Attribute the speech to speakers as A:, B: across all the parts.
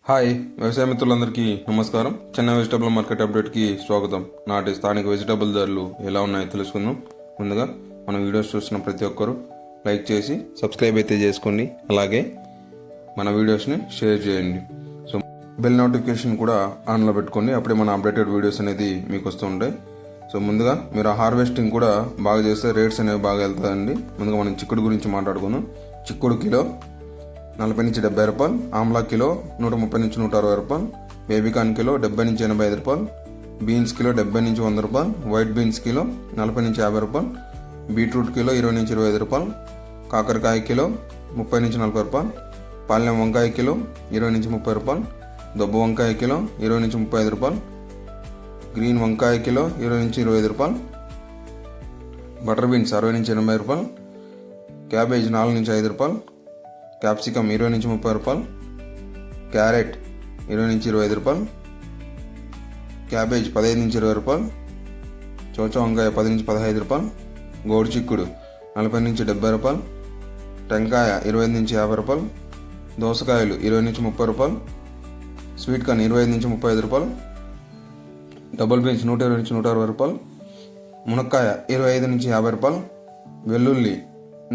A: Hi వ్యవసాయ మిత్రులందరికీ నమస్కారం. చెన్నై వెజిటబుల్ మార్కెట్ అప్డేట్కి స్వాగతం. నాటి స్థానిక వెజిటబుల్ ధరలు ఎలా ఉన్నాయో తెలుసుకుందాం. ముందుగా మన వీడియోస్ చూస్తున్న ప్రతి ఒక్కరూ లైక్ చేసి సబ్స్క్రైబ్ అయితే చేసుకోండి. అలాగే మన వీడియోస్ని షేర్ చేయండి. సో బెల్ నోటిఫికేషన్ కూడా ఆన్లో పెట్టుకోండి. అప్పుడే మన అప్డేటెడ్ వీడియోస్ అనేది మీకు వస్తూ ఉంటాయి. సో ముందుగా మీరు హార్వెస్టింగ్ కూడా బాగా చేస్తే రేట్స్ అనేవి బాగా వెళ్తాయండి. ముందుగా మనం చిక్కుడు గురించి మాట్లాడుకుందాం. చిక్కుడు కిలో 40 నుంచి 70 రూపాయలు, ఆమ్లా కిలో 130 నుంచి 160 రూపాయలు, బేబీకాన్ కిలో 70 నుంచి 85 రూపాయలు, బీన్స్ కిలో 70 నుంచి 100 రూపాయలు, వైట్ బీన్స్ కిలో 40 నుంచి 50 రూపాయలు, బీట్రూట్ కిలో 20 నుంచి 25 రూపాయలు, కాకరకాయ కిలో 30 నుంచి 40 రూపాయలు, పాలెం వంకాయ కిలో 20 నుంచి 30 రూపాయలు, దొబ్బ వంకాయ కిలో 20 నుంచి 35 రూపాయలు, గ్రీన్ వంకాయ కిలో 20 నుంచి 25 రూపాయలు, బటర్ బీన్స్ 60 నుంచి 80 రూపాయలు, క్యాబేజ్ 4 నుంచి 5 రూపాయలు, క్యాప్సికమ్ 20 నుంచి 30 రూపాయలు, క్యారెట్ 20 నుంచి 25 రూపాయలు, క్యాబేజ్ 15 నుంచి 20 రూపాయలు, చోచ వంకాయ 10 నుంచి 15 రూపాయలు, గోడు చిక్కుడు 40 నుంచి 70 రూపాయలు, టెంకాయ 20 నుంచి 50 రూపాయలు, దోసకాయలు 20 నుంచి 30 రూపాయలు, స్వీట్ కార్న్ 25 నుంచి 35 రూపాయలు, డబుల్ బీన్స్ 120 నుంచి 160 రూపాయలు, మునక్కాయ 25 నుంచి 50 రూపాయలు, వెల్లుల్లి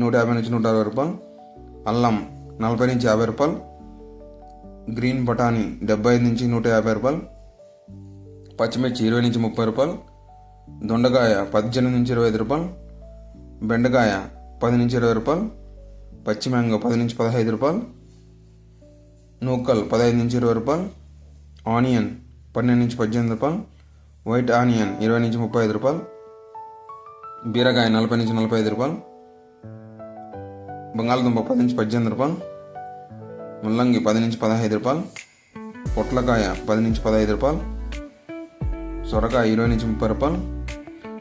A: 150 నుంచి 160 రూపాయలు, అల్లం 40 నుంచి 50 రూపాయలు, గ్రీన్ బఠానీ 75 నుంచి 150 రూపాయలు, పచ్చిమిర్చి 20 నుంచి 30 రూపాయలు, దొండకాయ 18 నుంచి 25 రూపాయలు, బెండకాయ 10 నుంచి 20 రూపాయలు, పచ్చి మ్యాంగో 10 నుంచి 15 రూపాయలు, నూకల్ 15 నుంచి 20 రూపాయలు, ఆనియన్ 12 నుంచి 18 రూపాయలు, వైట్ ఆనియన్ 20 నుంచి 35 రూపాయలు, బీరకాయ 40 నుంచి 45 రూపాయలు, బంగాళదుంప 10 నుంచి 18 రూపాయలు, ముల్లంగి 10 నుంచి 15 రూపాయలు, పొట్లకాయ 10 నుంచి 15 రూపాయలు, సొరకాయ 20 నుంచి 30 రూపాయలు,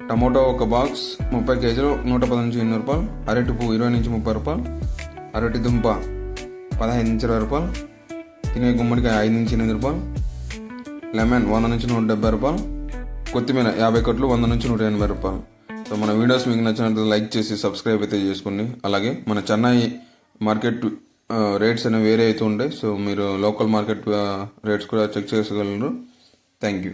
A: టమోటో ఒక బాక్స్ 30 కేజీలు 110 నుంచి 200 రూపాయలు, అరటి పువ్వు 20 నుంచి 30 రూపాయలు, అరటి దుంప 15 నుంచి 20 రూపాయలు, తినే గుమ్మడికాయ 5 నుంచి 8 రూపాయలు, లెమన్ 100 నుంచి 170 రూపాయలు, కొత్తిమీర 50 కట్లు 100 నుంచి 180 రూపాయలు. సో మన వీడియోస్ మీకు నచ్చినట్లయితే లైక్ చేసి సబ్స్క్రైబ్ అయితే చేసుకోండి. అలాగే మన చెన్నై మార్కెట్ రేట్స్ అనేవి వేరే అయితే ఉంటాయి. సో మీరు లోకల్ మార్కెట్ రేట్స్ కూడా చెక్ చేసుకోగలరు. Thank you.